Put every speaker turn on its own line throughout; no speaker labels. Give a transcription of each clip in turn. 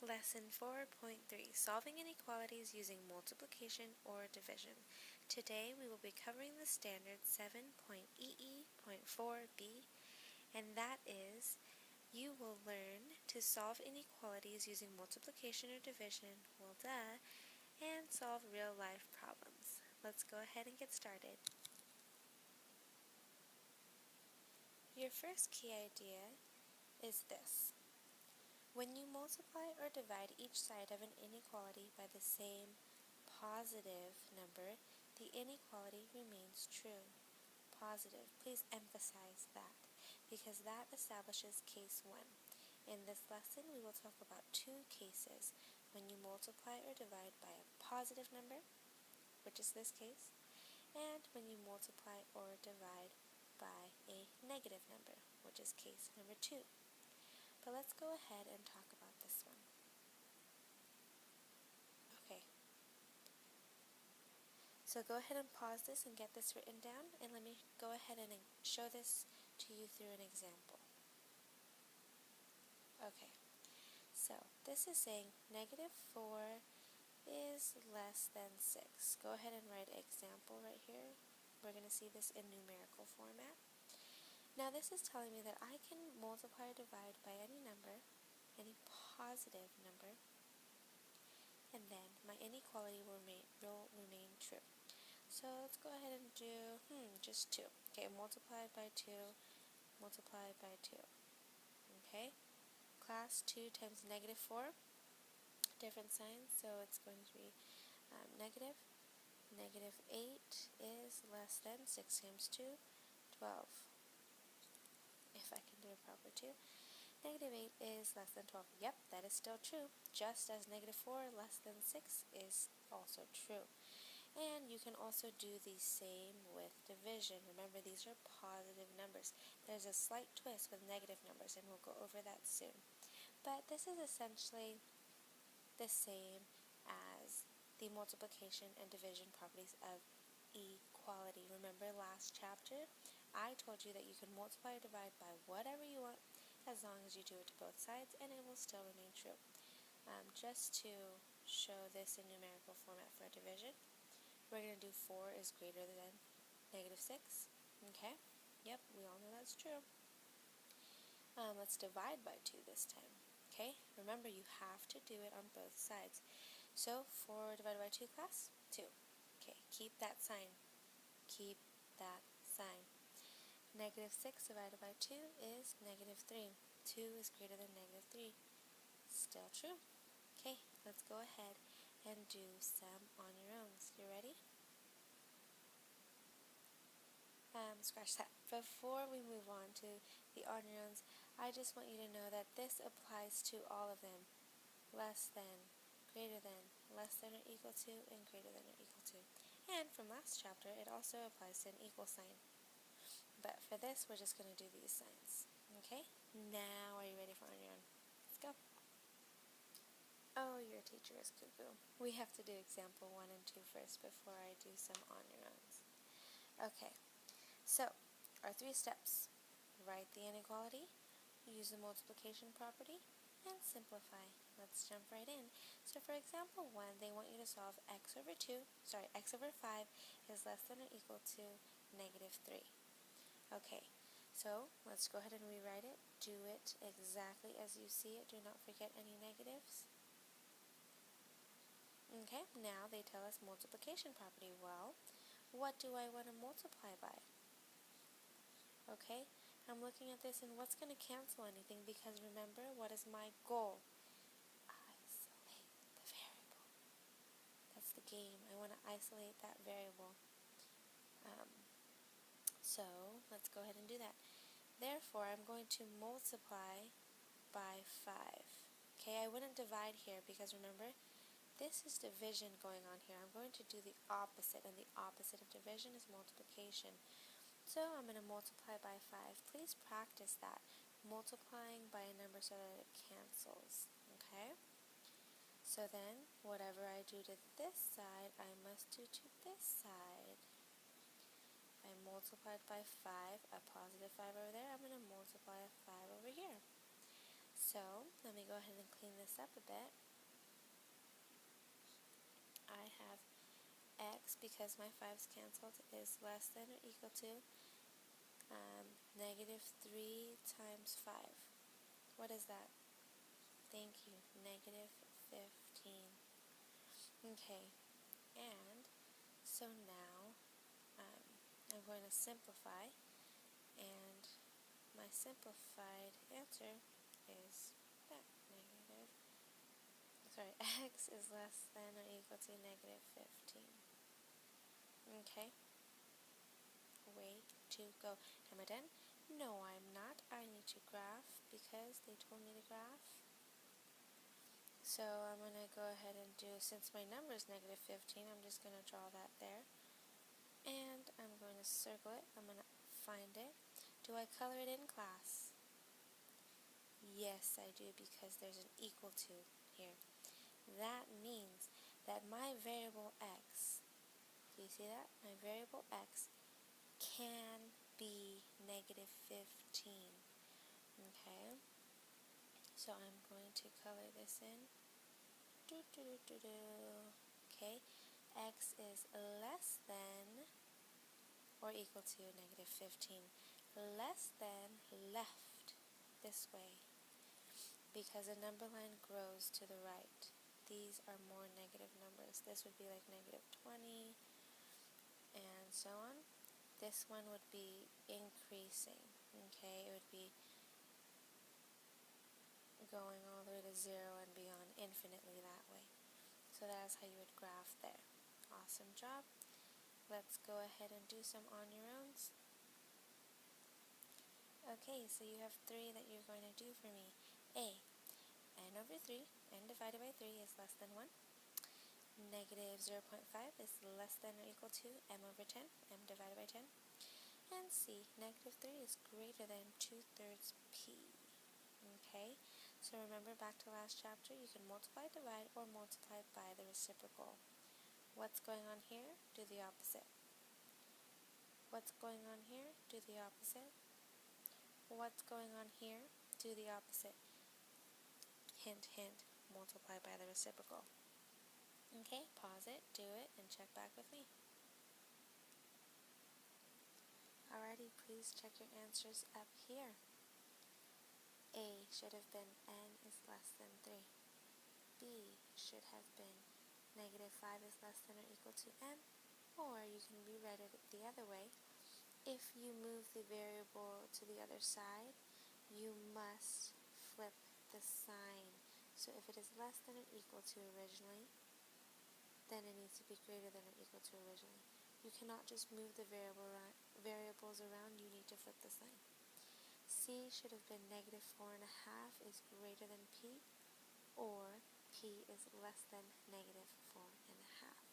Lesson 4.3, Solving Inequalities Using Multiplication or Division. Today we will be covering the standard 7.EE.4b, and that is, you will learn to solve inequalities using multiplication or division, well duh, and solve real-life problems. Let's go ahead and get started. Your first key idea is this. When you multiply or divide each side of an inequality by the same positive number, the inequality remains true. Positive. Please emphasize that, because that establishes case 1. In this lesson, we will talk about two cases: when you multiply or divide by a positive number, which is this case, and when you multiply or divide by a negative number, which is case number 2. But let's go ahead and talk about this one. Okay. So go ahead and pause this and get this written down, and let me go ahead and show this to you through an example. Okay. So this is saying negative 4 is less than 6. Go ahead and write example right here. We're going to see this in numerical format. Now this is telling me that I can multiply or divide by any number, any positive number, and then my inequality will remain true. So let's go ahead and do, just 2. Okay, multiplied by 2, multiplied by 2. Okay, class 2 times negative 4, different signs, so it's going to be negative. Negative 8 is less than 6 times 2, 12. If I can do a proper 2. Negative 8 is less than 12. Yep, that is still true, just as negative 4 less than 6 is also true. And you can also do the same with division. Remember, these are positive numbers. There's a slight twist with negative numbers, and we'll go over that soon. But this is essentially the same as the multiplication and division properties of equality. Remember last chapter, I told you that you can multiply or divide by whatever you want as long as you do it to both sides, and it will still remain true. Just to show this in numerical format for division, we're going to do 4 is greater than negative 6. Okay? Yep, we all know that's true. Let's divide by 2 this time. Okay? Remember, you have to do it on both sides. So 4 divided by 2, class? 2. Okay, keep that sign. Keep that sign. Negative 6 divided by 2 is negative 3. 2 is greater than negative 3. Still true. Okay, let's go ahead and do some on your own. You ready? Scratch that. Before we move on to the on your owns, I just want you to know that this applies to all of them. Less than, greater than, less than or equal to, and greater than or equal to. And from last chapter, it also applies to an equal sign. But for this, we're just going to do these signs. Okay? Now, are you ready for on your own? Let's go. Oh, your teacher is cuckoo. We have to do example 1 and 2 first before I do some on your owns. Okay, so our 3 steps: write the inequality, use the multiplication property, and simplify. Let's jump right in. So for example 1, they want you to solve x over 5 is less than or equal to negative 3. Okay, so let's go ahead and rewrite it. Do it exactly as you see it. Do not forget any negatives. Okay, now they tell us multiplication property. Well, what do I want to multiply by? Okay, I'm looking at this, and what's going to cancel anything? Because remember, what is my goal? Isolate the variable. That's the game. I want to isolate that variable. So let's go ahead and do that. Therefore, I'm going to multiply by 5. Okay, I wouldn't divide here because remember, this is division going on here. I'm going to do the opposite, and the opposite of division is multiplication. So I'm going to multiply by 5. Please practice that, multiplying by a number so that it cancels. Okay? So then, whatever I do to this side, I must do to this side. I multiplied by 5, a positive 5 over there. I'm going to multiply a 5 over here. So let me go ahead and clean this up a bit. I have x, because my 5's canceled, is less than or equal to negative 3 times 5. What is that? Thank you, negative 15. Okay, and so now I'm going to simplify, and my simplified answer is that x is less than or equal to negative 15. Okay, way to go. Am I done? No, I'm not. I need to graph because they told me to graph. So I'm going to go ahead and do, since my number is negative 15, I'm just going to draw that there. And I'm going to circle it. I'm going to find it. Do I color it in, class? Yes, I do, because there's an equal to here. That means that my variable x, do you see that? My variable x can be negative 15. Okay, so I'm going to color this in. Okay, x is less than or equal to negative 15. Less than left this way, because a number line grows to the right. These are more negative numbers. This would be like negative 20 and so on. This one would be increasing. Okay, it would be going all the way to 0 and beyond, infinitely that way. So that's how you would graph there. Awesome job. Let's go ahead and do some on your own. Okay, so you have 3 that you're going to do for me. A, n over 3, n divided by 3 is less than 1. Negative 0.5 is less than or equal to m over 10, m divided by 10. And C, negative 3 is greater than 2/3 p. Okay, so remember back to last chapter, you can multiply, divide, or multiply by the reciprocal. What's going on here? Do the opposite. What's going on here? Do the opposite. What's going on here? Do the opposite. Hint, hint, multiply by the reciprocal. Okay, pause it, do it, and check back with me. Alrighty, please check your answers up here. A should have been n is less than 3. B should have been negative 5 is less than or equal to m, or you can rewrite it the other way. If you move the variable to the other side, you must flip the sign. So if it is less than or equal to originally, then it needs to be greater than or equal to originally. You cannot just move the variables around, you need to flip the sign. C should have been negative 4.5 is greater than P, or P is less than negative 4.5.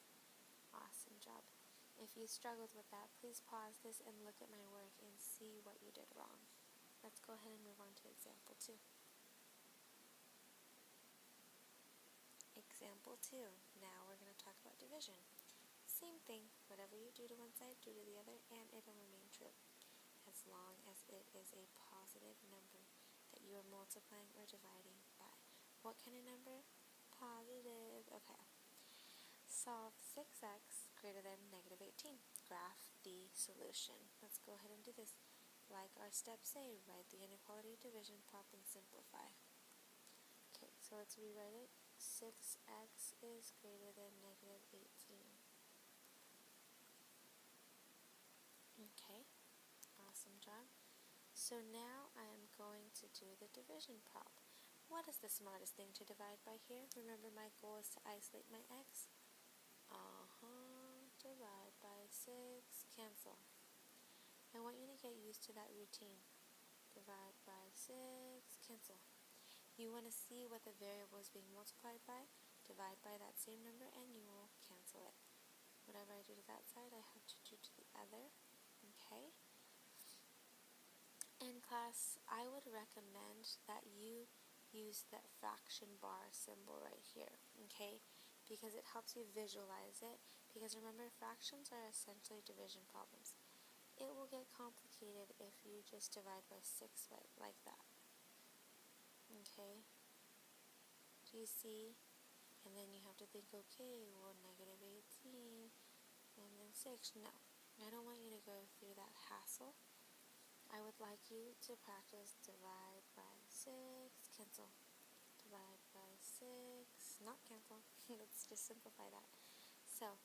Awesome job. If you struggled with that, please pause this and look at my work and see what you did wrong. Let's go ahead and move on to example 2. Example 2. Now we're going to talk about division. Same thing, whatever you do to one side, do to the other, and it'll remain true, as long as it is a positive number that you are multiplying or dividing by. What kind of number? Positive. Okay. Solve 6x greater than negative 18. Graph the solution. Let's go ahead and do this. Like our steps say, write the inequality division prop and simplify. Okay, so let's rewrite it. 6x is greater than negative 18. Okay, awesome job. So now I am going to do the division prop. What is the smartest thing to divide by here? Remember, my goal is to isolate my x. Divide by 6, cancel. I want you to get used to that routine. Divide by 6, cancel. You want to see what the variable is being multiplied by, divide by that same number, and you will cancel it. Whatever I do to that side, I have to do to the other. Okay? In class, I would recommend that you use that fraction bar symbol right here, okay? Because it helps you visualize it. Because remember, fractions are essentially division problems. It will get complicated if you just divide by 6 like that. Okay? you see, and then you have to think, okay, well, negative 18, and then 6. No, I don't want you to go through that hassle. I would like you to practice divide by 6, cancel, divide by 6, not cancel. Let's just simplify that. So,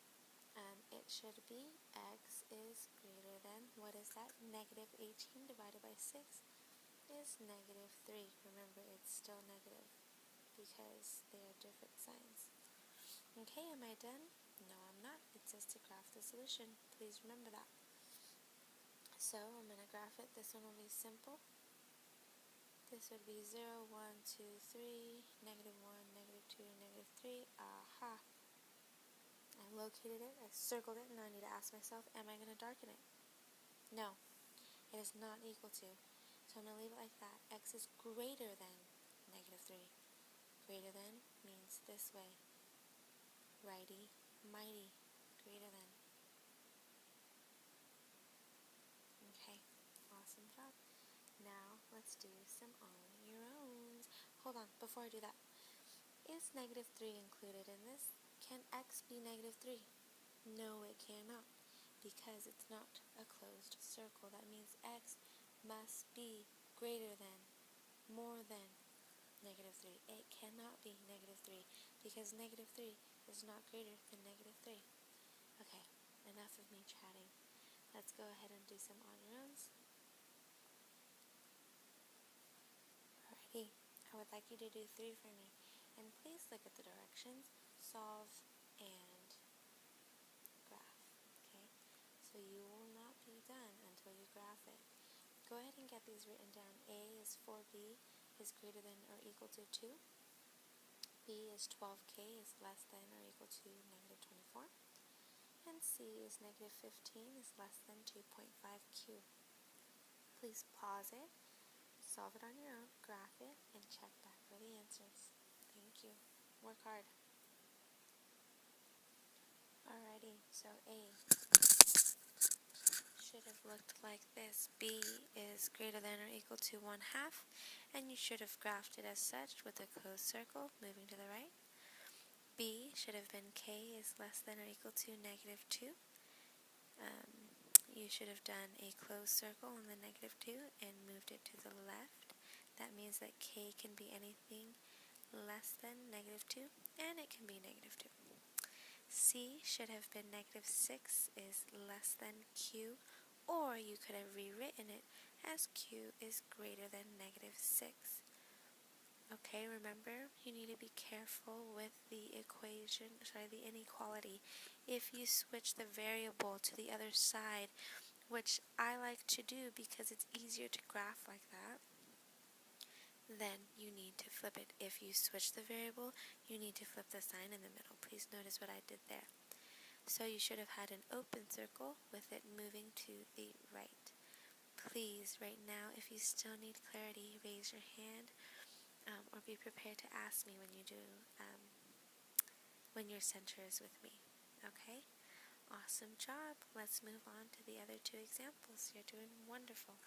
it should be x is greater than, what is that? Negative 18 divided by 6 is negative 3. Remember, it's still negative because they are different signs. Okay, am I done? No, I'm not. It says to graph the solution. Please remember that. So, I'm going to graph it. This one will be simple. This would be 0, 1, 2, 3, negative 1, negative 2, negative 3. Aha! I located it, I circled it, and now I need to ask myself, am I going to darken it? No, it is not equal to. So I'm going to leave it like that. X is greater than negative 3. Greater than means this way. Righty, mighty, greater than. Okay, awesome job. Now, let's do some on your own. Hold on, before I do that. Is negative 3 included in this? Can x be negative 3? No, it cannot, because it's not a closed circle. That means x must be greater than, more than negative 3. It cannot be negative 3, because negative 3 is not greater than negative 3. Okay, enough of me chatting. Let's go ahead and do some on your own. Alrighty, I would like you to do 3 for me. And please look at the directions, solve, and graph. Okay, so you will not be done until you graph it. Go ahead and get these written down. A is 4b is greater than or equal to 2. B is 12k is less than or equal to negative 24. And C is negative 15 is less than 2.5q. Please pause it, solve it on your own, graph it, and check back for the answers. Thank you. Work hard. Alrighty, so A should have looked like this. B is greater than or equal to 1/2, and you should have graphed it as such with a closed circle moving to the right. B should have been K is less than or equal to negative 2. You should have done a closed circle on the negative 2 and moved it to the left. That means that K can be anything less than negative 2, and it can be negative 2. C should have been negative 6 is less than Q, or you could have rewritten it as Q is greater than negative 6. Okay, remember, you need to be careful with the the inequality. If you switch the variable to the other side, which I like to do because it's easier to graph like that, then you need to flip it. If you switch the variable, you need to flip the sign in the middle. Please notice what I did there. So you should have had an open circle with it moving to the right. Please, right now, if you still need clarity, raise your hand or be prepared to ask me when you do, when your center is with me. Okay? Awesome job. Let's move on to the other 2 examples. You're doing wonderful.